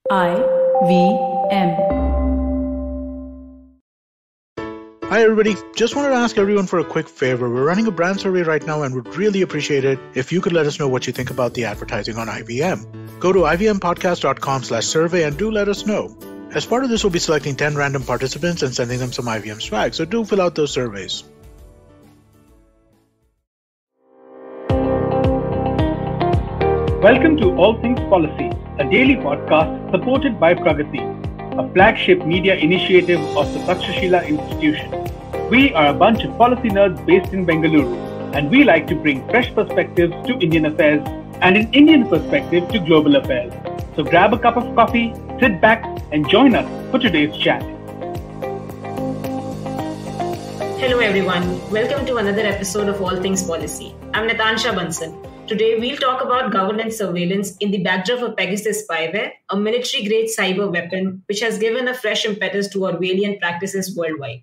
IVM. Hi everybody, just wanted to ask everyone for a quick favor. We're running a brand survey right now and would really appreciate it if you could let us know what you think about the advertising on IVM. Go to ivmpodcast.com/survey and do let us know. As part of this, we'll be selecting 10 random participants and sending them some IVM swag, so do fill out those surveys. Welcome to All Things Policy, a daily podcast supported by Pragati, a flagship media initiative of the Takshashila Institution. We are a bunch of policy nerds based in Bengaluru, and we like to bring fresh perspectives to Indian affairs and an Indian perspective to global affairs. So grab a cup of coffee, sit back, and join us for today's chat. Hello everyone, welcome to another episode of All Things Policy. I'm Natansha Bansal. Today we'll talk about governance surveillance in the backdrop of Pegasus spyware, a military-grade cyber weapon which has given a fresh impetus to Orwellian practices worldwide.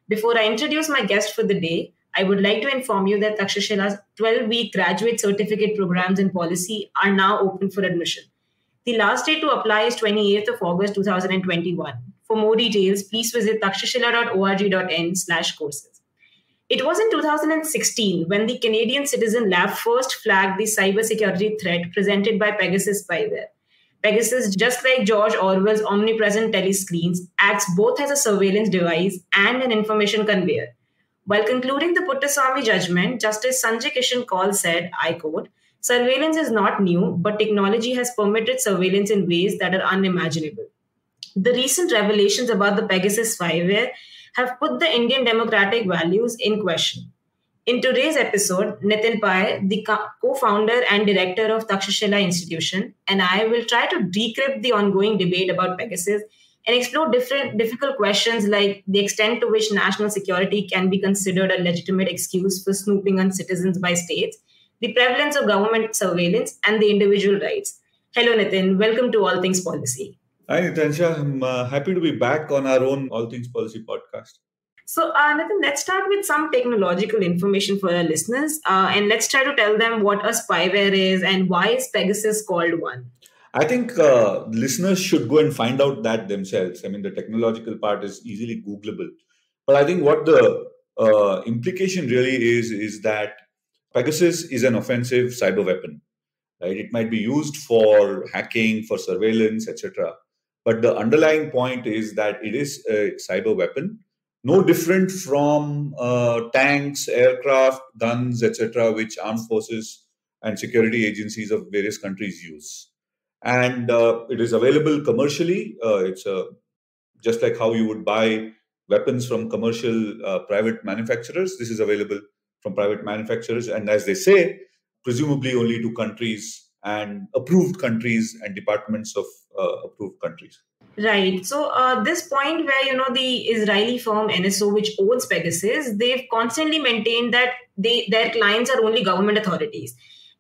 Before I introduce my guest for the day, I would like to inform you that Takshashila's 12-week graduate certificate programs in policy are now open for admission. The last date to apply is 28th of August 2021. For more details, please visit takshashila.org.in/courses. It was in 2016 when the Canadian Citizen Lab first flagged the cybersecurity threat presented by Pegasus spyware. Pegasus, just like George Orwell's omnipresent telescreens, acts both as a surveillance device and an information conveyor. While concluding the Puttaswamy judgment, Justice Sanjay Kishan Kaul said, I quote, "Surveillance is not new, but technology has permitted surveillance in ways that are unimaginable." The recent revelations about the Pegasus spyware have put the Indian democratic values in question. In today's episode, Nitin Pai, the co-founder and director of Takshashila Institution, and I will try to decrypt the ongoing debate about Pegasus and explore difficult questions like the extent to which national security can be considered a legitimate excuse for snooping on citizens by states, the prevalence of government surveillance, and the individual rights. Hello, Nitin. Welcome to All Things Policy. Hi, Nitansha. I'm happy to be back on our own All Things Policy podcast. So, Nitin, let's start with some technological information for our listeners, and let's try to tell them what a spyware is and why is Pegasus called one. I think listeners should go and find out that themselves. I mean, the technological part is easily Googleable. But I think what the implication really is that Pegasus is an offensive cyber weapon. Right? It might be used for hacking, for surveillance, etc. But the underlying point is that it is a cyber weapon, no different from tanks, aircraft, guns, etc., which armed forces and security agencies of various countries use. And it is available commercially. It's just like how you would buy weapons from commercial private manufacturers. This is available from private manufacturers. And as they say, presumably only to countries and approved countries and departments of approved countries. Right. So this point where, the Israeli firm NSO, which owns Pegasus, they've constantly maintained that their clients are only government authorities.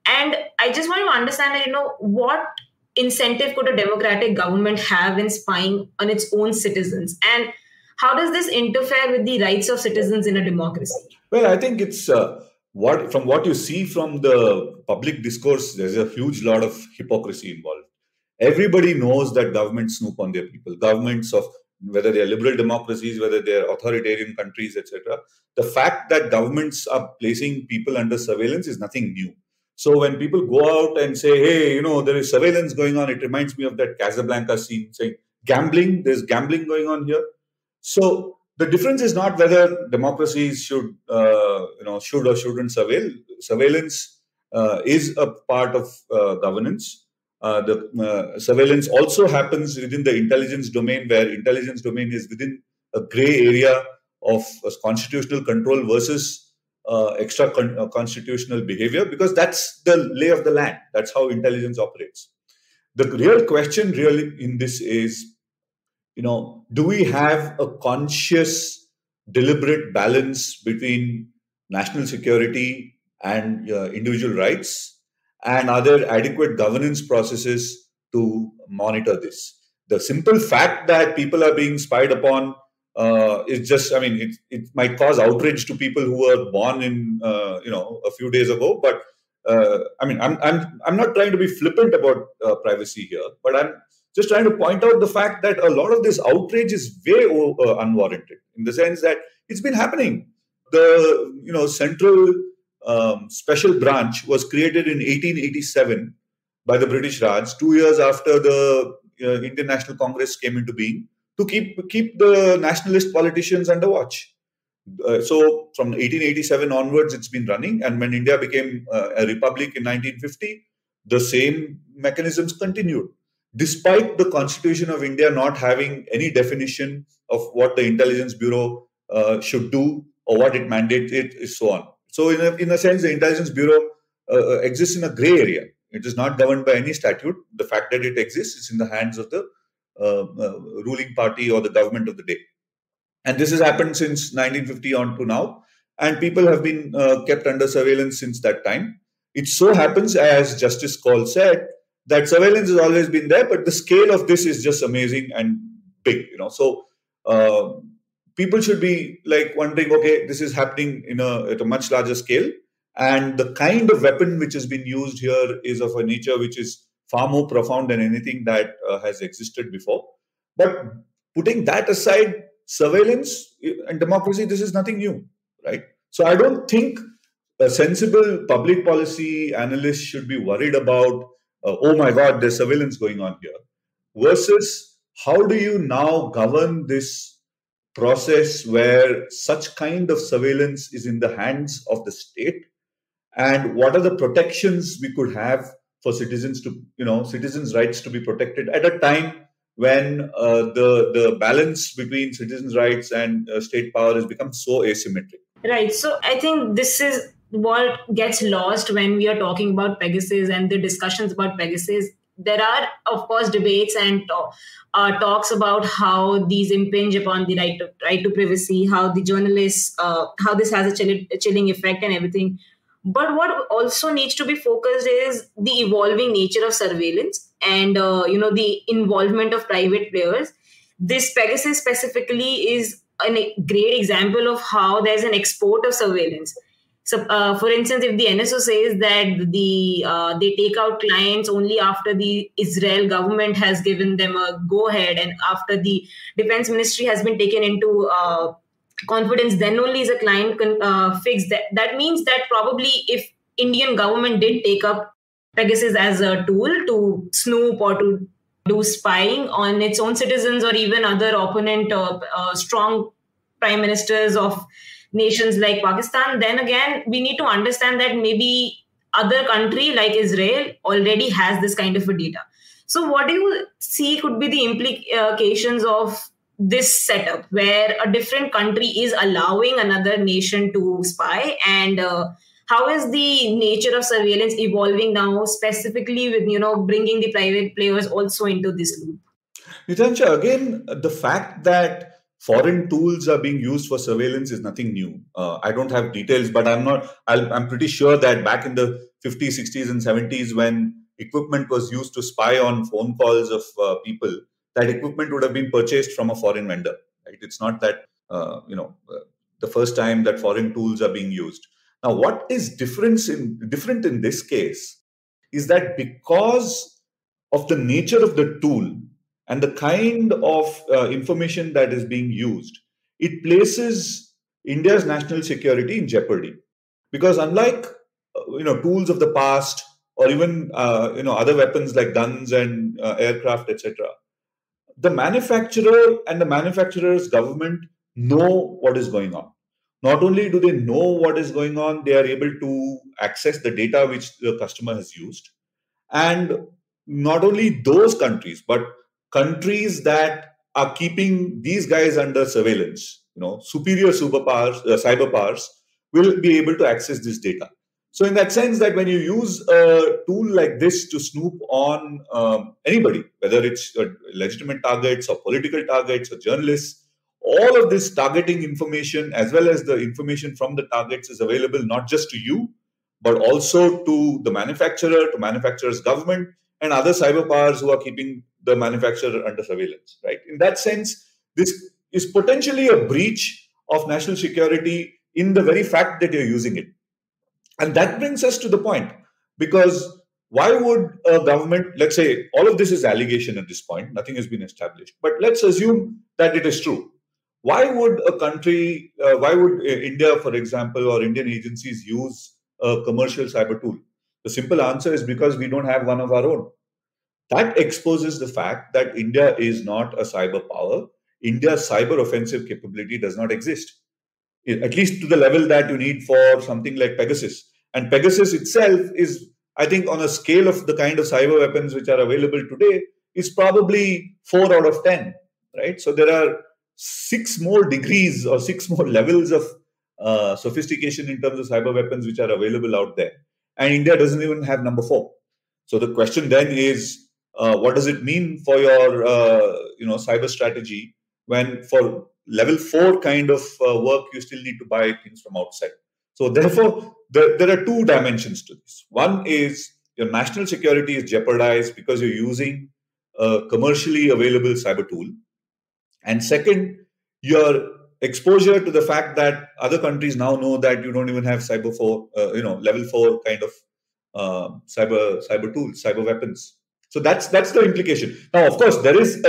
And I just want to understand that, what incentive could a democratic government have in spying on its own citizens? And how does this interfere with the rights of citizens in a democracy? Well, I think it's from what you see from the public discourse, there's a huge lot of hypocrisy involved. Everybody knows that governments snoop on their people. Governments of whether they are liberal democracies, whether they are authoritarian countries, etc. The fact that governments are placing people under surveillance is nothing new. So when people go out and say, hey, there is surveillance going on, it reminds me of that Casablanca scene saying, gambling, there's gambling going on here. So the difference is not whether democracies should or shouldn't surveil. Surveillance is a part of governance. The surveillance also happens within the intelligence domain, where intelligence domain is within a gray area of constitutional control versus extra constitutional behavior, because that's the lay of the land. That's how intelligence operates. The real question really in this is, do we have a conscious, deliberate balance between national security and individual rights? And are there adequate governance processes to monitor this? The simple fact that people are being spied upon is just, it might cause outrage to people who were born in, a few days ago. But I'm not trying to be flippant about privacy here, but just trying to point out the fact that a lot of this outrage is way unwarranted, in the sense that it's been happening. The Central Special Branch was created in 1887 by the British Raj, 2 years after the Indian National Congress came into being, to keep the nationalist politicians under watch. So from 1887 onwards, it's been running. And when India became a republic in 1950, the same mechanisms continued, despite the Constitution of India not having any definition of what the Intelligence Bureau should do or what it mandated, and so on. So in a sense, the Intelligence Bureau exists in a gray area. It is not governed by any statute. The fact that it exists is in the hands of the ruling party or the government of the day. And this has happened since 1950 on to now. And people have been kept under surveillance since that time. It so happens, as Justice Kaul said, that surveillance has always been there, but the scale of this is just amazing and big. So people should be like wondering, okay, this is happening at a much larger scale. And the kind of weapon which has been used here is of a nature which is far more profound than anything that has existed before. But putting that aside, surveillance and democracy, this is nothing new, right? So I don't think a sensible public policy analyst should be worried about, oh my God, there's surveillance going on here, versus how do you now govern this process where such kind of surveillance is in the hands of the state, and what are the protections we could have for citizens to, citizens' rights to be protected at a time when the balance between citizens' rights and state power has become so asymmetric. Right. So I think this is what gets lost when we are talking about Pegasus and the discussions about Pegasus. There are, of course, debates and talks about how these impinge upon the right to privacy, how the journalists, how this has a chilling effect and everything. But what also needs to be focused is the evolving nature of surveillance and, the involvement of private players. This Pegasus specifically is a great example of how there's an export of surveillance. So, for instance, if the NSO says that they take out clients only after the Israel government has given them a go-ahead and after the defense ministry has been taken into confidence, then only is a client fixed. That means that probably if Indian government did take up Pegasus as a tool to snoop or to do spying on its own citizens or even other opponent strong prime ministers of nations like Pakistan, then again, we need to understand that maybe other country like Israel already has this kind of a data. So what do you see could be the implications of this setup where a different country is allowing another nation to spy, and how is the nature of surveillance evolving now, specifically with bringing the private players also into this loop? Nitansha, again, the fact that foreign tools are being used for surveillance is nothing new. I don't have details, but I'm pretty sure that back in the 50s, 60s, and 70s, when equipment was used to spy on phone calls of people, that equipment would have been purchased from a foreign vendor. Right? It's not that the first time that foreign tools are being used. Now, what is different in this case is that because of the nature of the tool and the kind of information that is being used, it places India's national security in jeopardy. Because unlike tools of the past, or even other weapons like guns and aircraft, etc., the manufacturer and the manufacturer's government know what is going on. Not only do they know what is going on, they are able to access the data which the customer has used. And not only those countries, but countries that are keeping these guys under surveillance, superior superpowers, cyber powers, will be able to access this data. So in that sense, that when you use a tool like this to snoop on anybody, whether it's legitimate targets or political targets or journalists, all of this targeting information, as well as the information from the targets, is available not just to you, but also to the manufacturer, to manufacturer's government, and other cyber powers who are keeping the manufacturer under surveillance. Right? In that sense, this is potentially a breach of national security in the very fact that you're using it. And that brings us to the point, because why would a government, let's say, all of this is allegation at this point, nothing has been established, but let's assume that it is true. Why would a country, why would India, for example, or Indian agencies use a commercial cyber tool? The simple answer is because we don't have one of our own. That exposes the fact that India is not a cyber power. India's cyber offensive capability does not exist, at least to the level that you need for something like Pegasus. And Pegasus itself is, I think, on a scale of the kind of cyber weapons which are available today, is probably 4 out of 10, right? So there are 6 more degrees or 6 more levels of sophistication in terms of cyber weapons which are available out there. And India doesn't even have number 4. So the question then is, what does it mean for your cyber strategy when for level 4 kind of work you still need to buy things from outside? So therefore, there are 2 dimensions to this. One is your national security is jeopardized because you're using a commercially available cyber tool. And second, your exposure to the fact that other countries now know that you don't even have cyber 4, level 4 kind of cyber tools, cyber weapons. So that's the implication. Now, of course, there is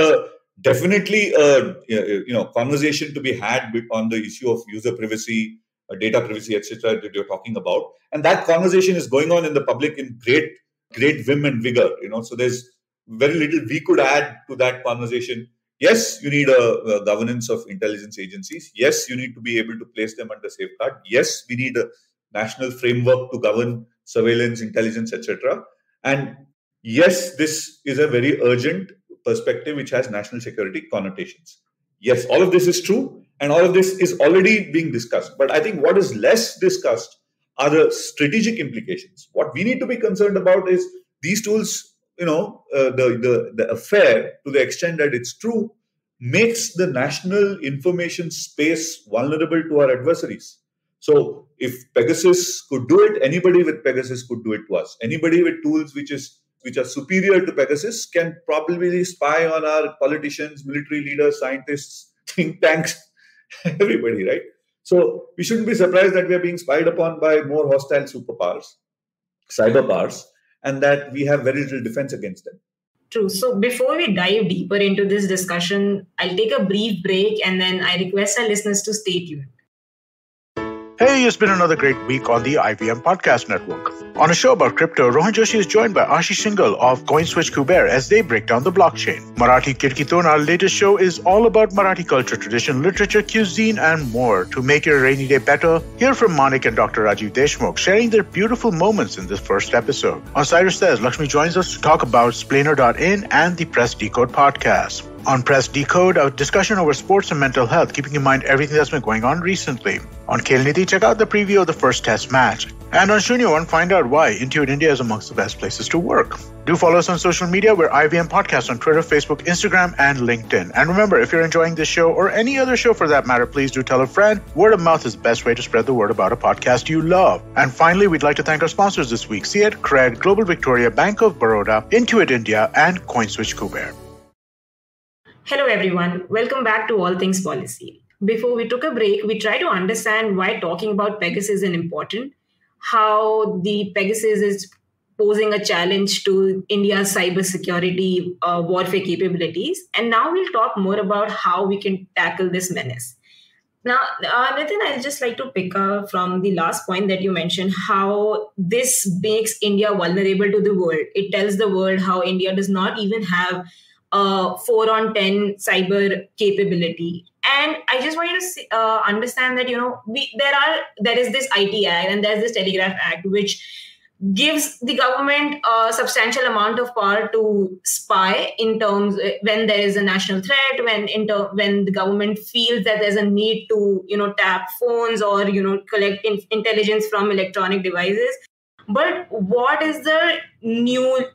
definitely a conversation to be had on the issue of user privacy, data privacy, etc. that you're talking about, and that conversation is going on in the public in great vim and vigor. So there's very little we could add to that conversation. Yes, you need a governance of intelligence agencies. Yes, you need to be able to place them under safeguard. Yes, we need a national framework to govern surveillance, intelligence, etc. And yes, this is a very urgent perspective which has national security connotations. Yes, all of this is true, and all of this is already being discussed. But I think what is less discussed are the strategic implications. What we need to be concerned about is these tools, the affair, to the extent that it's true, makes the national information space vulnerable to our adversaries. So if Pegasus could do it, anybody with Pegasus could do it to us. Anybody with tools which are superior to Pegasus can probably spy on our politicians, military leaders, scientists, think tanks, everybody, right? So we shouldn't be surprised that we are being spied upon by more hostile superpowers, cyber powers, and that we have very little defense against them. True. So before we dive deeper into this discussion, I'll take a brief break and then I request our listeners to stay tuned. Hey, it's been another great week on the IVM Podcast Network. On a show about crypto, Rohan Joshi is joined by Ashish Singhal of CoinSwitch Kuber as they break down the blockchain. Marathi Kirkiton, our latest show, is all about Marathi culture, tradition, literature, cuisine, and more. To make your rainy day better, hear from Manik and Dr. Rajiv Deshmukh sharing their beautiful moments in this first episode. On Cyrus Says, Lakshmi joins us to talk about Splainer.in and the Press Decode podcast. On Press Decode, a discussion over sports and mental health, keeping in mind everything that's been going on recently. On Khailniti, check out the preview of the first test match. And on Shunya One, find out why Intuit India is amongst the best places to work. Do follow us on social media. We're IVM Podcast on Twitter, Facebook, Instagram, and LinkedIn. And remember, if you're enjoying this show or any other show for that matter, please do tell a friend. Word of mouth is the best way to spread the word about a podcast you love. And finally, we'd like to thank our sponsors this week: CEAT, Cred, Global Victoria, Bank of Baroda, Intuit India, and CoinSwitch Kuber. Hello everyone, welcome back to All Things Policy. Before we took a break, we tried to understand why talking about Pegasus is important, how the Pegasus is posing a challenge to India's cybersecurity warfare capabilities, and now we'll talk more about how we can tackle this menace. Now, Nitin, I'd just like to pick up from the last point that you mentioned, how this makes India vulnerable to the world. It tells the world how India does not even have 4 on 10 cyber capability. And I just want you to understand that, there is this IT Act and there's this Telegraph Act, which gives the government a substantial amount of power to spy in terms when there is a national threat, when the government feels that there's a need to, tap phones or, collect intelligence from electronic devices. But what is the new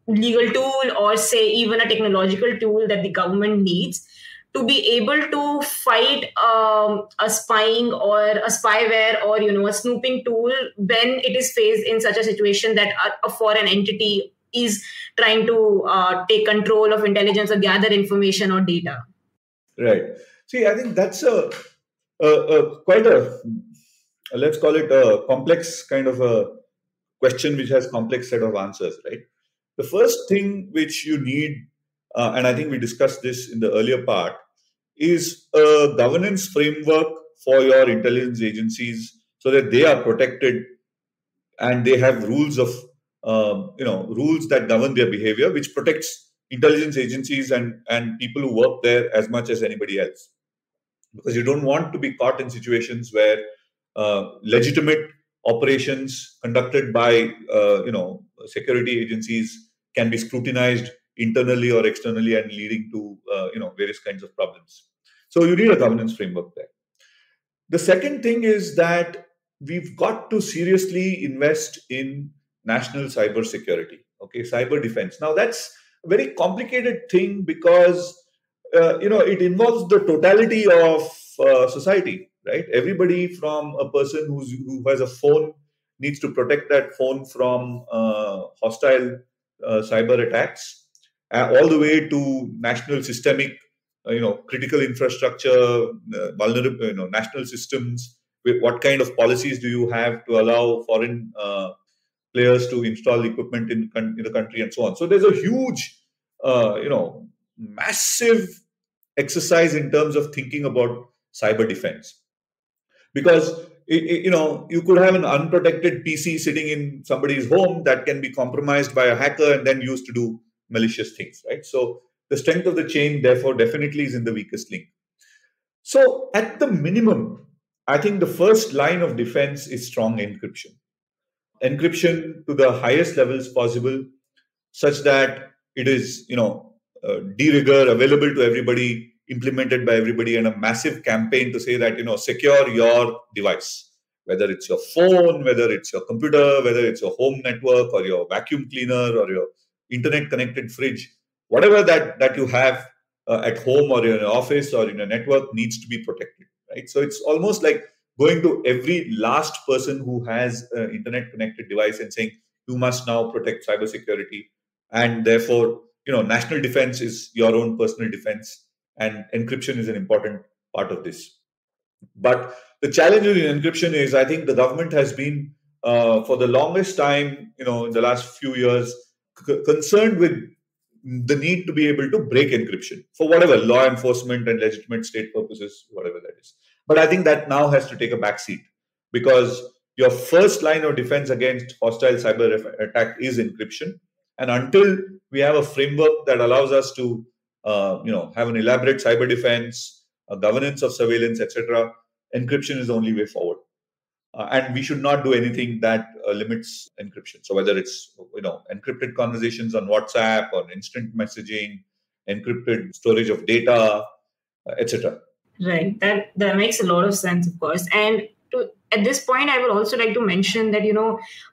legal tool, or say even a technological tool, that the government needs to be able to fight a spying or a spyware or a snooping tool when it is faced in such a situation that a foreign entity is trying to take control of intelligence or gather information or data? Right. See, I think that's quite a, let's call it a complex kind of a question which has complex set of answers, right? The first thing which you need, and I think we discussed this in the earlier part, is a governance framework for your intelligence agencies so that they are protected and they have rules of, rules that govern their behavior, which protects intelligence agencies and people who work there as much as anybody else. Because you don't want to be caught in situations where legitimate operations conducted by security agencies can be scrutinized internally or externally and leading to various kinds of problems. So you need a governance framework there. The second thing is that we've got to seriously invest in national cyber security, cyber defense. Now that's a very complicated thing because it involves the totality of society, right? Everybody from a person who has a phone needs to protect that phone from hostile cyber attacks, all the way to national systemic, critical infrastructure, vulnerable, national systems. What kind of policies do you have to allow foreign players to install equipment in the country and so on? So there's a huge, massive exercise in terms of thinking about cyber defense, because you could have an unprotected PC sitting in somebody's home that can be compromised by a hacker and then used to do malicious things, right? So the strength of the chain, therefore, definitely is in the weakest link. So at the minimum, I think the first line of defense is strong encryption. Encryption to the highest levels possible, such that it is, de rigueur, available to everybody, implemented by everybody, and a massive campaign to say that, secure your device, whether it's your phone, whether it's your computer, whether it's your home network or your vacuum cleaner or your internet connected fridge, whatever that you have at home or in an office or in a network needs to be protected, right? So it's almost like going to every last person who has an internet connected device and saying, you must now protect cybersecurity. And therefore, national defense is your own personal defense, and encryption is an important part of this. But the challenge with encryption is, I think the government has been, for the longest time, in the last few years, concerned with the need to be able to break encryption for whatever law enforcement and legitimate state purposes, whatever that is. But I think that now has to take a backseat, because your first line of defense against hostile cyber attack is encryption. And until we have a framework that allows us to, have an elaborate cyber defense, a governance of surveillance, etc., encryption is the only way forward. And we should not do anything that limits encryption. So whether it's, encrypted conversations on WhatsApp or instant messaging, encrypted storage of data, etc. Right. That makes a lot of sense, of course. And at this point, I would also like to mention that,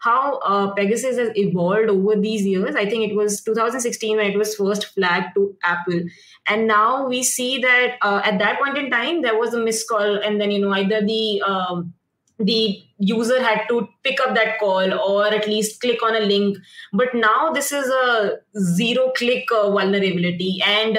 how Pegasus has evolved over these years. I think it was 2016 when it was first flagged to Apple. And now we see that at that point in time, there was a missed call. And then, either the user had to pick up that call or at least click on a link. But now this is a zero-click vulnerability. And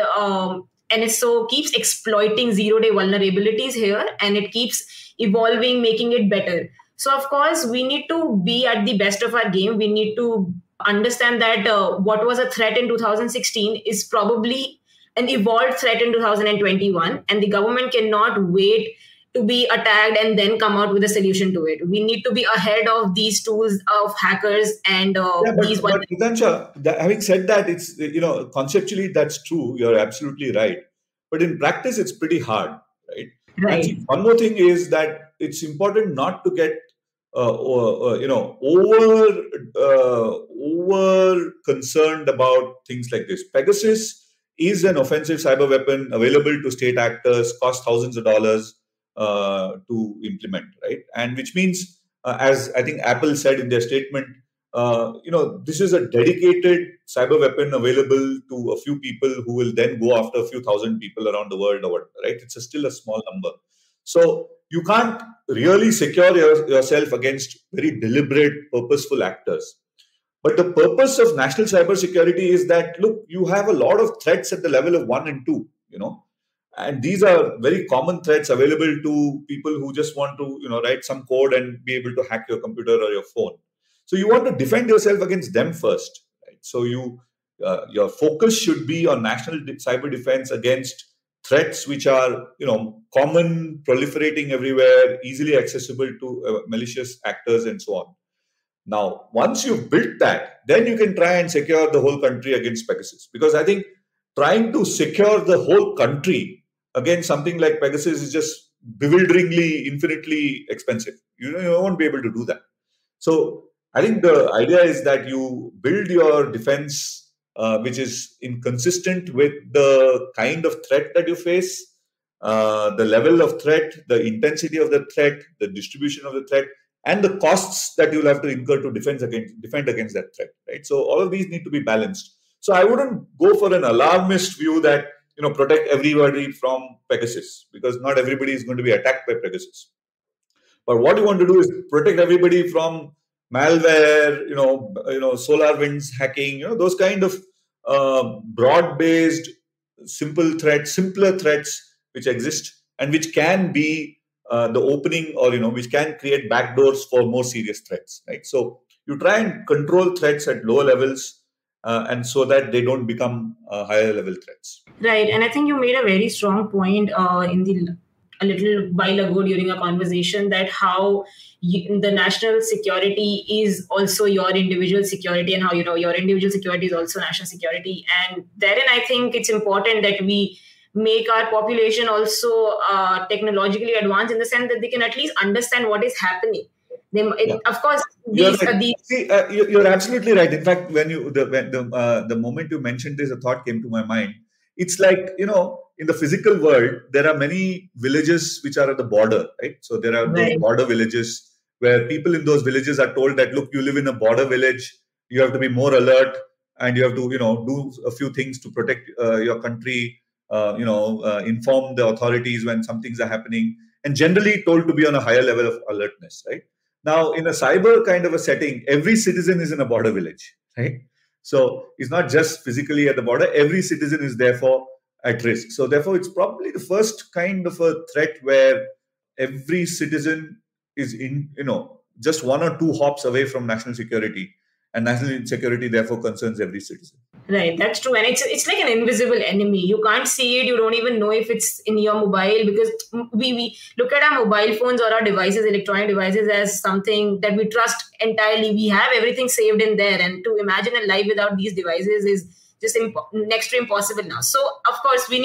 NSO keeps exploiting zero-day vulnerabilities here, and it keeps evolving, making it better. So, of course, we need to be at the best of our game. We need to understand that what was a threat in 2016 is probably an evolved threat in 2021, and the government cannot wait to be attacked and then come out with a solution to it. We need to be ahead of these tools of hackers and these. But Hitansha, having said that, it's conceptually that's true. You're absolutely right. But in practice, it's pretty hard, right? Right. And one more thing is that it's important not to get over concerned about things like this. Pegasus is an offensive cyber weapon available to state actors, cost thousands of dollars to implement, right? And which means, as I think Apple said in their statement, this is a dedicated cyber weapon available to a few people who will then go after a few thousand people around the world or whatever, right? It's still a small number. So you can't really secure yourself against very deliberate, purposeful actors. But the purpose of national cybersecurity is that, look, you have a lot of threats at the level of 1 and 2, and these are very common threats available to people who just want to, write some code and be able to hack your computer or your phone. So you want to defend yourself against them first. Right? So your focus should be on national cyber defense against threats which are, common, proliferating everywhere, easily accessible to malicious actors and so on. Now, once you've built that, then you can try and secure the whole country against Pegasus. Because I think trying to secure the whole country against something like Pegasus is just bewilderingly, infinitely expensive. You won't be able to do that. So I think the idea is that you build your defense, which is inconsistent with the kind of threat that you face, the level of threat, the intensity of the threat, the distribution of the threat, and the costs that you'll have to incur to defend against that threat. Right. So all of these need to be balanced. So I wouldn't go for an alarmist view that protect everybody from Pegasus, because not everybody is going to be attacked by Pegasus. But what you want to do is protect everybody from malware, SolarWinds hacking, those kind of broad-based, simpler threats which exist and which can be the opening, or which can create backdoors for more serious threats. Right. So you try and control threats at lower levels, and so that they don't become higher level threats. Right, and I think you made a very strong point a little while ago during a conversation, that how the national security is also your individual security, and how your individual security is also national security. And therein, I think it's important that we make our population also technologically advanced, in the sense that they can at least understand what is happening. Of course, you're absolutely right. In fact, when the moment you mentioned this, a thought came to my mind. It's like, in the physical world, there are many villages which are at the border, right? So there are those border villages where people in those villages are told that, look, you live in a border village, you have to be more alert, and you have to, do a few things to protect your country, inform the authorities when some things are happening, and generally told to be on a higher level of alertness, right? Now, in a cyber kind of a setting, every citizen is in a border village, right? So it's not just physically at the border. Every citizen is therefore at risk. So therefore, it's probably the first kind of a threat where every citizen is just one or two hops away from national security. And national security therefore concerns every citizen. Right, that's true. And it's like an invisible enemy. You can't see it. You don't even know if it's in your mobile, because we look at our mobile phones or our devices, electronic devices, as something that we trust entirely. We have everything saved in there. And to imagine a life without these devices is just next to impossible now. So, of course, we're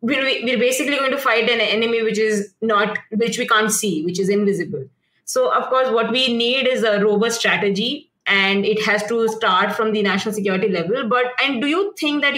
basically going to fight an enemy which we can't see, which is invisible. So, of course, what we need is a robust strategy. And it has to start from the national security level. And do you think that,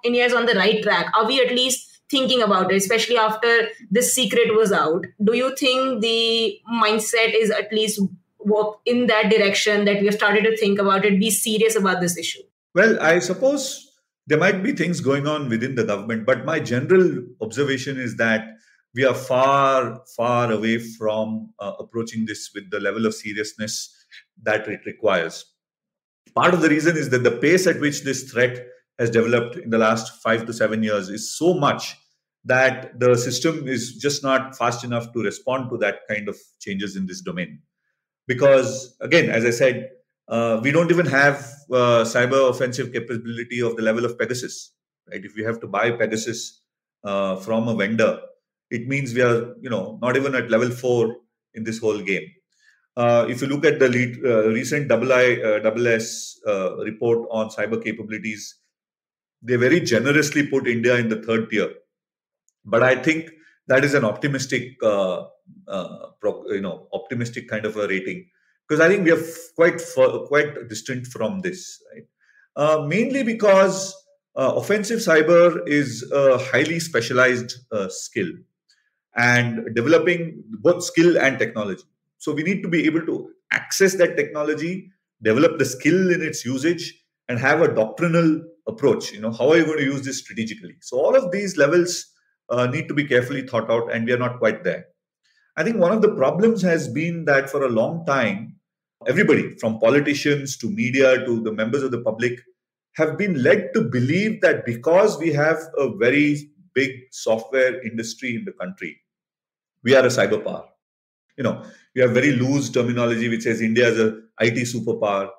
India is on the right track? Are we at least thinking about it, especially after this secret was out? Do you think the mindset is at least work in that direction, that we have started to think about it, be serious about this issue? Well, I suppose there might be things going on within the government, but my general observation is that we are far, far away from approaching this with the level of seriousness that it requires. Part of the reason is that the pace at which this threat has developed in the last 5 to 7 years is so much that the system is just not fast enough to respond to that kind of changes in this domain. Because, again, as I said, we don't even have cyber offensive capability of the level of Pegasus. Right? If we have to buy Pegasus from a vendor, it means we are, not even at level 4 in this whole game. If you look at the recent IISS report on cyber capabilities, they very generously put India in the 3rd tier. But I think that is an optimistic, optimistic kind of a rating, because I think we are quite distant from this. Right? Mainly because offensive cyber is a highly specialized skill, and developing both skill and technology. So we need to be able to access that technology, develop the skill in its usage, and have a doctrinal approach. How are you going to use this strategically? So all of these levels need to be carefully thought out, and we are not quite there. I think one of the problems has been that for a long time, everybody from politicians to media to the members of the public have been led to believe that because we have a very big software industry in the country, we are a cyber power. We have very loose terminology which says India is a IT superpower.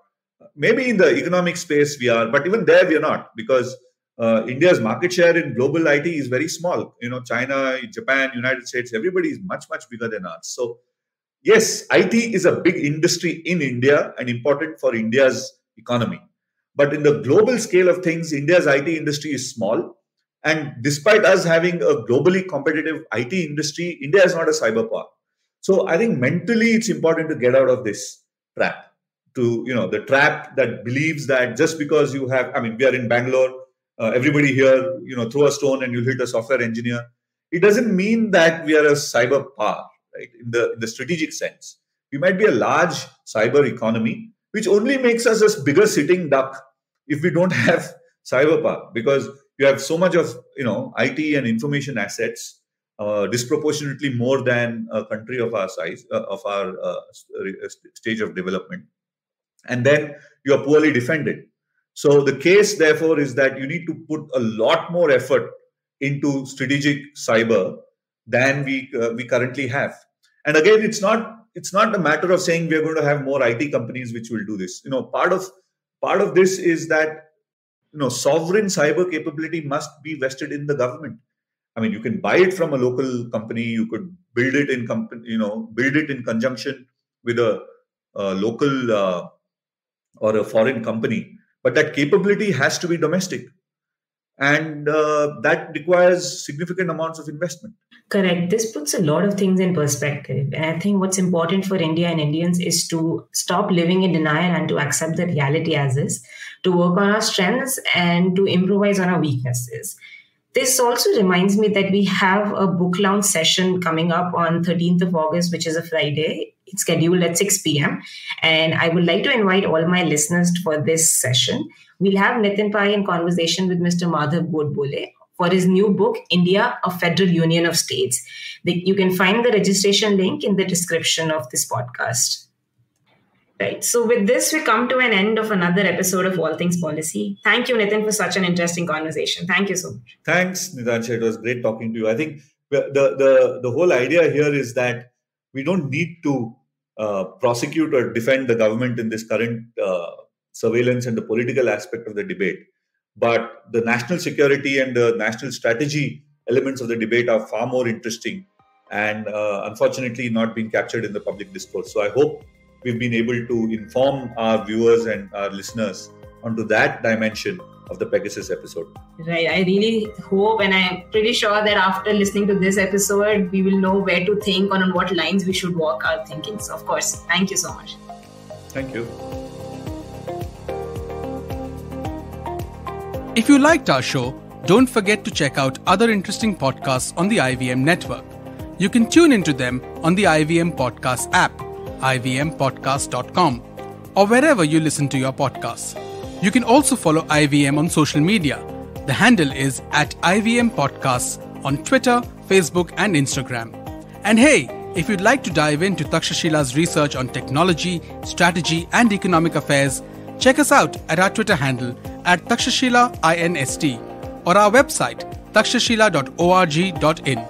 Maybe in the economic space we are, but even there we are not, because India's market share in global IT is very small. China, Japan, United States, everybody is much, much bigger than us. So yes, IT is a big industry in India and important for India's economy. But in the global scale of things, India's IT industry is small. And despite us having a globally competitive IT industry, India is not a cyber power. So I think mentally it's important to get out of this trap. The trap that believes that just because you have, we are in Bangalore, everybody here, throw a stone and you'll hit a software engineer. It doesn't mean that we are a cyber power, right? In the strategic sense. We might be a large cyber economy, which only makes us a bigger sitting duck if we don't have cyber power, because you have so much of, IT and information assets, disproportionately more than a country of our size, of our stage of development. And then you are poorly defended. So the case, therefore, is that you need to put a lot more effort into strategic cyber than we currently have. And again, it's not a matter of saying we are going to have more IT companies which will do this. Part of this is that sovereign cyber capability must be vested in the government. You can buy it from a local company. You could build it in conjunction with a local or a foreign company. But that capability has to be domestic. And that requires significant amounts of investment. Correct. This puts a lot of things in perspective. And I think what's important for India and Indians is to stop living in denial and to accept the reality as is, to work on our strengths and to improvise on our weaknesses. This also reminds me that we have a book launch session coming up on 13th of August, which is a Friday. It's scheduled at 6 p.m. And I would like to invite all my listeners for this session. We'll have Nitin Pai in conversation with Mr. Madhav Godbole for his new book, India, a Federal Union of States. You can find the registration link in the description of this podcast. Right. So with this, we come to an end of another episode of All Things Policy. Thank you, Nitin, for such an interesting conversation. Thank you so much. Thanks, Nitansha. It was great talking to you. I think the whole idea here is that we don't need to prosecute or defend the government in this current surveillance and the political aspect of the debate. But the national security and the national strategy elements of the debate are far more interesting and unfortunately not being captured in the public discourse. So I hope we've been able to inform our viewers and our listeners onto that dimension of the Pegasus episode. Right. I really hope, and I'm pretty sure that after listening to this episode, we will know where to think on what lines we should walk our thinking. So, of course, thank you so much. Thank you. If you liked our show, don't forget to check out other interesting podcasts on the IVM network. You can tune into them on the IVM Podcast app, ivmpodcast.com, or wherever you listen to your podcasts. You can also follow IVM on social media. The handle is @IVM Podcasts on Twitter, Facebook, and Instagram. And hey, if you'd like to dive into Takshashila's research on technology, strategy, and economic affairs, check us out at our Twitter handle @TakshashilaINST or our website takshashila.org.in.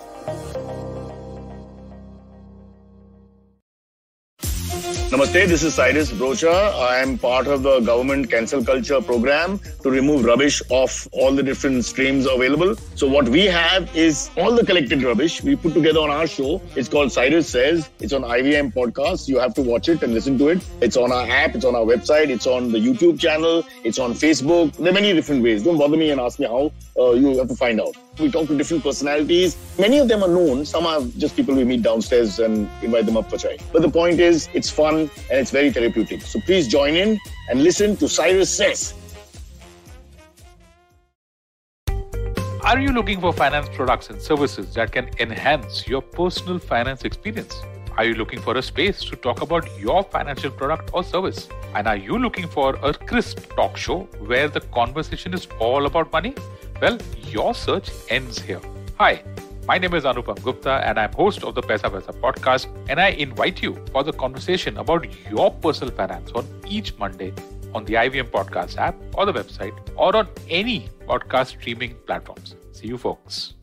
Namaste, this is Cyrus Brocha. I am part of the government cancel culture program to remove rubbish off all the different streams available. So what we have is all the collected rubbish we put together on our show. It's called Cyrus Says. It's on IVM Podcasts. You have to watch it and listen to it. It's on our app. It's on our website. It's on the YouTube channel. It's on Facebook. There are many different ways. Don't bother me and ask me how. You have to find out. We talk to different personalities. Many of them are known. Some are just people we meet downstairs and invite them up for chai. But the point is, it's fun and it's very therapeutic. So please join in and listen to Cyrus Says. Are you looking for finance products and services that can enhance your personal finance experience? Are you looking for a space to talk about your financial product or service? And are you looking for a crisp talk show where the conversation is all about money? Well, your search ends here. Hi, my name is Anupam Gupta and I'm host of the Paisa Vaisa podcast, and I invite you for the conversation about your personal finance on each Monday on the IVM Podcast app or the website or on any podcast streaming platforms. See you folks.